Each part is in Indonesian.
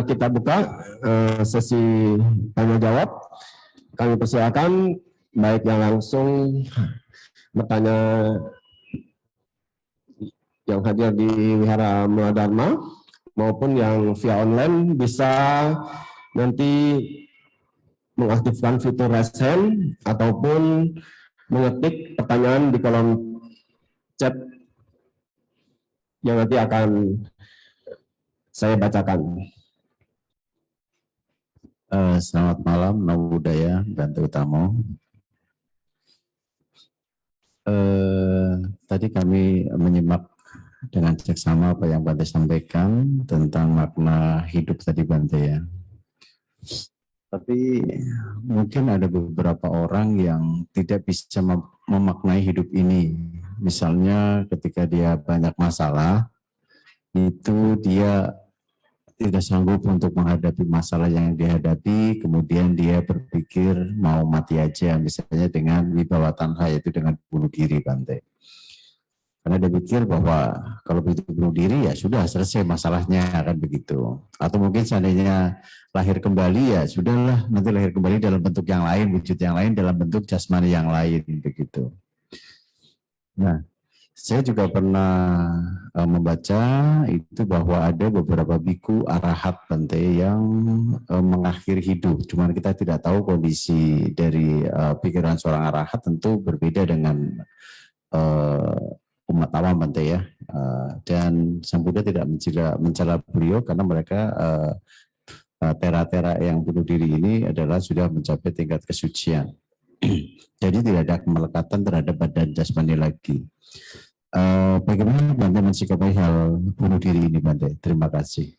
kita buka sesi tanya jawab. Kami persilakan baik yang langsung bertanya yang hadir di Wihara Mula Dharma maupun yang via online bisa nanti mengaktifkan fitur raise hand ataupun mengetik pertanyaan di kolom chat yang nanti akan saya bacakan. Selamat malam, Namo Buddhaya, Bante Utamo. Tadi kami menyimak dengan seksama apa yang Bante sampaikan tentang makna hidup tadi Bante ya. Tapi mungkin ada beberapa orang yang tidak bisa memaknai hidup ini. Misalnya ketika dia banyak masalah, itu dia tidak sanggup untuk menghadapi masalah yang dihadapi, kemudian dia berpikir mau mati aja, misalnya dengan wibawa tanha, yaitu dengan bunuh diri Bante. Karena dia pikir bahwa kalau begitu bunuh diri ya sudah selesai masalahnya, kan begitu. Atau mungkin seandainya lahir kembali ya sudahlah, nanti lahir kembali dalam bentuk yang lain, wujud yang lain, dalam bentuk jasmani yang lain, begitu. Nah, saya juga pernah membaca itu bahwa ada beberapa biku arahat Bante yang mengakhiri hidup. Cuman kita tidak tahu kondisi dari pikiran seorang arahat, tentu berbeda dengan umat awam Bante ya. Dan Sang Buddha tidak mencela beliau karena mereka tera-tera yang bunuh diri ini adalah sudah mencapai tingkat kesucian. Jadi tidak ada kemelekatan terhadap badan jasmani lagi. Bagaimana Bante mensikapi hal bunuh diri ini Bante? Terima kasih.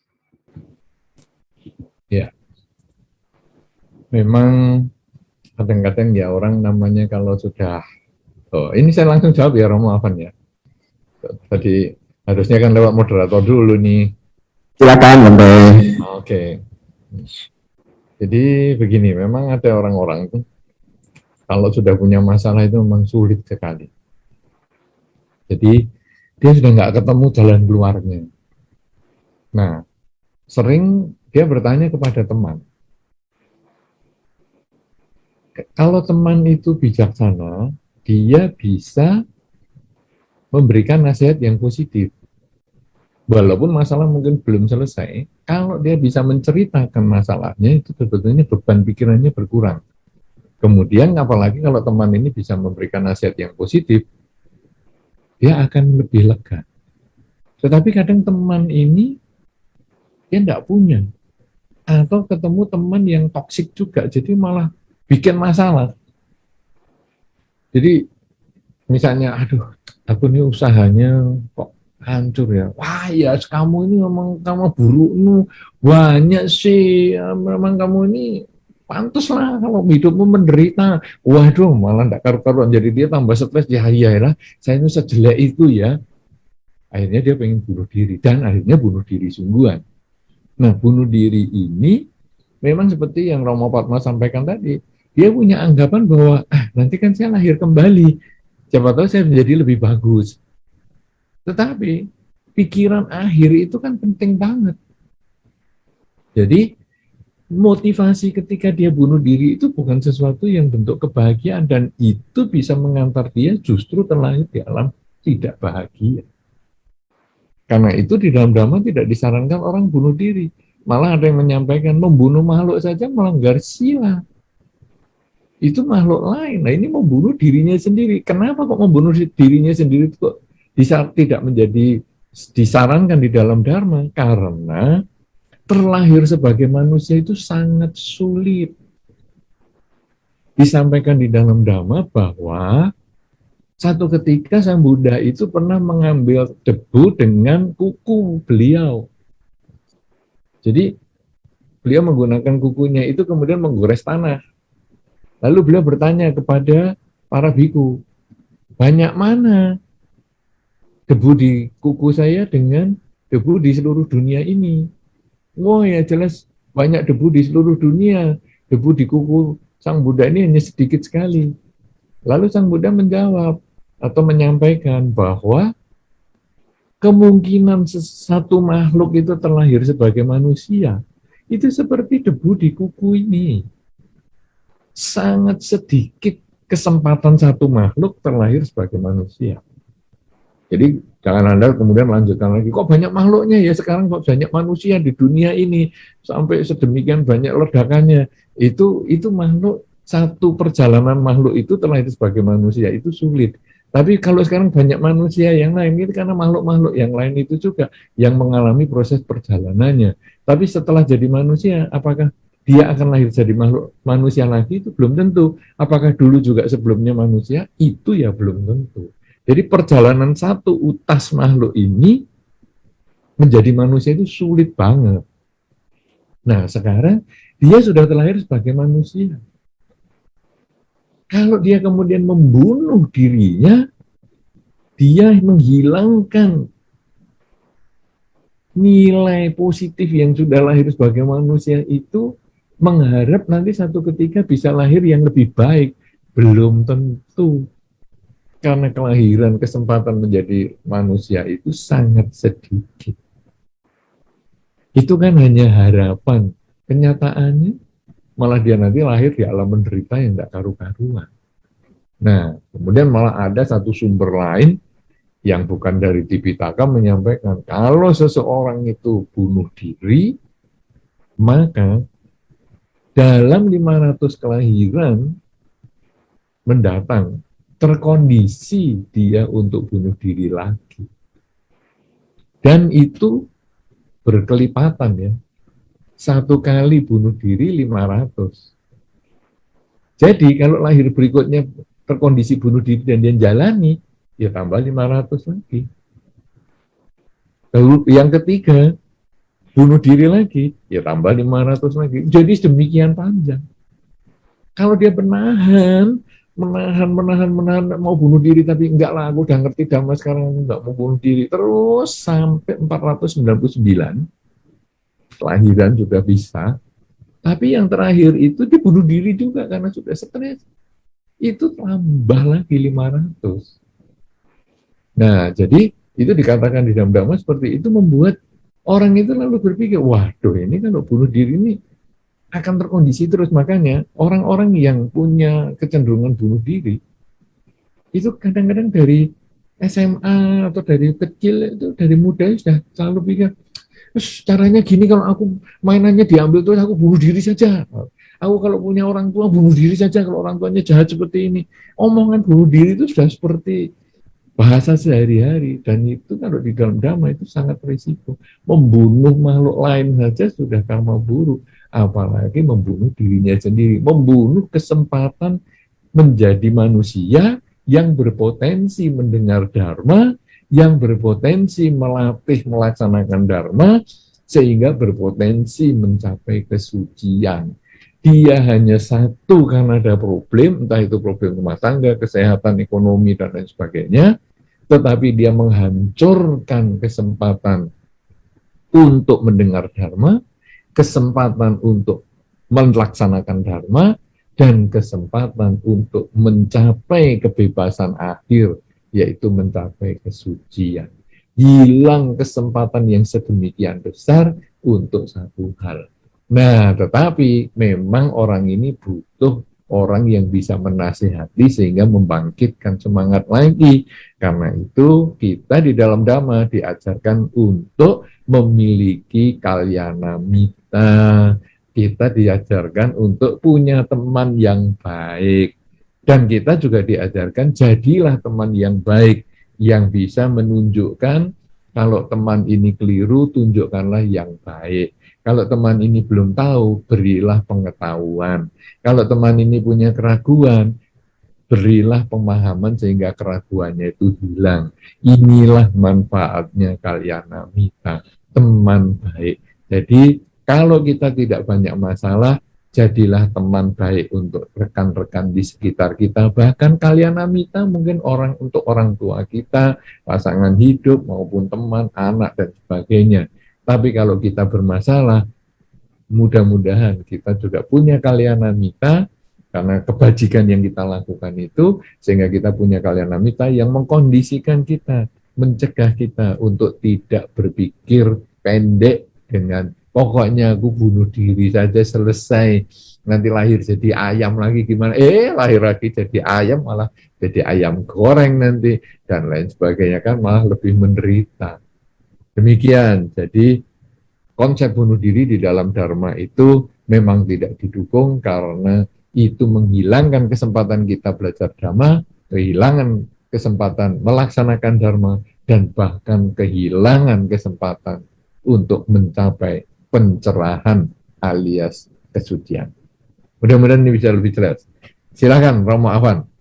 Ya, memang kadang-kadang ya orang namanya kalau sudah, ini saya langsung jawab ya Romo Afan ya. Tadi harusnya kan lewat moderator dulu nih. Silakan Bante. Oke. Jadi begini, memang ada orang-orang itu kalau sudah punya masalah itu memang sulit sekali. Jadi dia sudah nggak ketemu jalan keluarnya. Nah, sering dia bertanya kepada teman. Kalau teman itu bijaksana, dia bisa memberikan nasihat yang positif. Walaupun masalah mungkin belum selesai, kalau dia bisa menceritakan masalahnya, itu sebetulnya beban pikirannya berkurang. Kemudian apalagi kalau teman ini bisa memberikan nasihat yang positif, dia akan lebih lega. Tetapi kadang teman ini dia tidak punya. Atau ketemu teman yang toksik juga, jadi malah bikin masalah. Jadi misalnya, aduh, aku ini usahanya kok hancur ya. Wah ya, kamu ini memang kamu burukmu banyak sih. Memang kamu ini pantas lah kalau hidupmu menderita. Waduh, malah tidak karu-karuan. Jadi dia tambah stres. Ya iyalah, saya ini sejelek itu ya. Akhirnya dia pengen bunuh diri. Dan akhirnya bunuh diri sungguhan. Nah, bunuh diri ini memang seperti yang Romo Padma sampaikan tadi. Dia punya anggapan bahwa, nanti kan saya lahir kembali. Siapa tahu saya menjadi lebih bagus. Tetapi, pikiran akhir itu kan penting banget. Jadi, motivasi ketika dia bunuh diri itu bukan sesuatu yang bentuk kebahagiaan dan itu bisa mengantar dia justru terlahir di alam tidak bahagia. Karena itu di dalam Dhamma tidak disarankan orang bunuh diri. Malah ada yang menyampaikan membunuh makhluk saja melanggar sila. Itu makhluk lain. Nah ini membunuh dirinya sendiri. Kenapa kok membunuh dirinya sendiri itu kok tidak menjadi disarankan di dalam Dharma? Karena terlahir sebagai manusia itu sangat sulit. Disampaikan di dalam Dhamma bahwa satu ketika Sang Buddha itu pernah mengambil debu dengan kuku beliau. Jadi beliau menggunakan kukunya itu kemudian menggores tanah. Lalu beliau bertanya kepada para biku, banyak mana debu di kuku saya dengan debu di seluruh dunia ini? Wah ya jelas banyak debu di seluruh dunia. Debu di kuku Sang Buddha ini hanya sedikit sekali. Lalu Sang Buddha menjawab atau menyampaikan bahwa kemungkinan satu makhluk itu terlahir sebagai manusia itu seperti debu di kuku ini. Sangat sedikit kesempatan satu makhluk terlahir sebagai manusia. Jadi jangan Anda kemudian lanjutkan lagi, kok banyak makhluknya ya sekarang, kok banyak manusia di dunia ini, sampai sedemikian banyak ledakannya. Itu makhluk, satu perjalanan makhluk itu terlahir sebagai manusia, itu sulit. Tapi kalau sekarang banyak manusia yang lain, itu karena makhluk-makhluk yang lain itu juga yang mengalami proses perjalanannya. Tapi setelah jadi manusia, apakah dia akan lahir jadi makhluk manusia lagi? Itu belum tentu. Apakah dulu juga sebelumnya manusia? Itu ya belum tentu. Jadi perjalanan satu utas makhluk ini menjadi manusia itu sulit banget. Nah sekarang dia sudah terlahir sebagai manusia. Kalau dia kemudian membunuh dirinya, dia menghilangkan nilai positif yang sudah lahir sebagai manusia itu, mengharap nanti satu ketika bisa lahir yang lebih baik. Belum tentu. Karena kelahiran, kesempatan menjadi manusia itu sangat sedikit. Itu kan hanya harapan. Kenyataannya malah dia nanti lahir di alam menderita yang tidak karu-karuan. Nah, kemudian malah ada satu sumber lain yang bukan dari Tipitaka menyampaikan, kalau seseorang itu bunuh diri, maka dalam 500 kelahiran mendatang, terkondisi dia untuk bunuh diri lagi. Dan itu berkelipatan ya. Satu kali bunuh diri 500. Jadi kalau lahir berikutnya terkondisi bunuh diri dan dia jalani, ya tambah 500 lagi. Lalu yang ketiga, bunuh diri lagi, ya tambah 500 lagi. Jadi sedemikian panjang. Kalau dia menahan mau bunuh diri, tapi enggak lah, aku udah ngerti Dhamma sekarang, aku enggak mau bunuh diri, terus sampai 499 kelahiran juga bisa. Tapi yang terakhir itu dibunuh diri juga karena sudah stres, itu tambah lagi 500. Nah jadi itu dikatakan di dalam Dhamma seperti itu, membuat orang itu lalu berpikir, waduh ini kalau bunuh diri ini akan terkondisi terus. Makanya orang-orang yang punya kecenderungan bunuh diri itu kadang-kadang dari SMA atau dari kecil, itu dari muda sudah selalu pikir, caranya gini, kalau aku mainannya diambil terus aku bunuh diri saja. Aku kalau punya orang tua bunuh diri saja kalau orang tuanya jahat seperti ini. Omongan bunuh diri itu sudah seperti bahasa sehari-hari, dan itu kalau di dalam Dhamma itu sangat risiko. Membunuh makhluk lain saja sudah karma buruk, apalagi membunuh dirinya sendiri, membunuh kesempatan menjadi manusia yang berpotensi mendengar Dharma, yang berpotensi melatih melaksanakan Dharma, sehingga berpotensi mencapai kesucian. Dia hanya satu karena ada problem, entah itu problem rumah tangga, kesehatan, ekonomi, dan lain sebagainya, tetapi dia menghancurkan kesempatan untuk mendengar Dharma, kesempatan untuk melaksanakan Dharma, dan kesempatan untuk mencapai kebebasan akhir, yaitu mencapai kesucian. Hilang kesempatan yang sedemikian besar untuk satu hal. Nah, tetapi memang orang ini butuh orang yang bisa menasihati sehingga membangkitkan semangat lagi. Karena itu kita di dalam Dhamma diajarkan untuk memiliki kalyana mita. Kita diajarkan untuk punya teman yang baik. Dan kita juga diajarkan jadilah teman yang baik, yang bisa menunjukkan kalau teman ini keliru, tunjukkanlah yang baik. Kalau teman ini belum tahu, berilah pengetahuan. Kalau teman ini punya keraguan, berilah pemahaman sehingga keraguannya itu hilang. Inilah manfaatnya kalyana mita, teman baik. Jadi kalau kita tidak banyak masalah, jadilah teman baik untuk rekan-rekan di sekitar kita. Bahkan kalyana mita mungkin untuk orang tua kita, pasangan hidup maupun teman, anak, dan sebagainya. Tapi kalau kita bermasalah, mudah-mudahan kita juga punya kalyana mita, karena kebajikan yang kita lakukan itu, sehingga kita punya kalyana mita yang mengkondisikan kita, mencegah kita untuk tidak berpikir pendek dengan pokoknya aku bunuh diri saja selesai, nanti lahir jadi ayam lagi gimana, lahir lagi jadi ayam malah jadi ayam goreng nanti, dan lain sebagainya, kan malah lebih menderita. Demikian, jadi konsep bunuh diri di dalam Dharma itu memang tidak didukung karena itu menghilangkan kesempatan kita belajar Dhamma, kehilangan kesempatan melaksanakan Dharma, dan bahkan kehilangan kesempatan untuk mencapai pencerahan alias kesucian. Mudah-mudahan ini bisa lebih jelas. Silakan Romo Afan.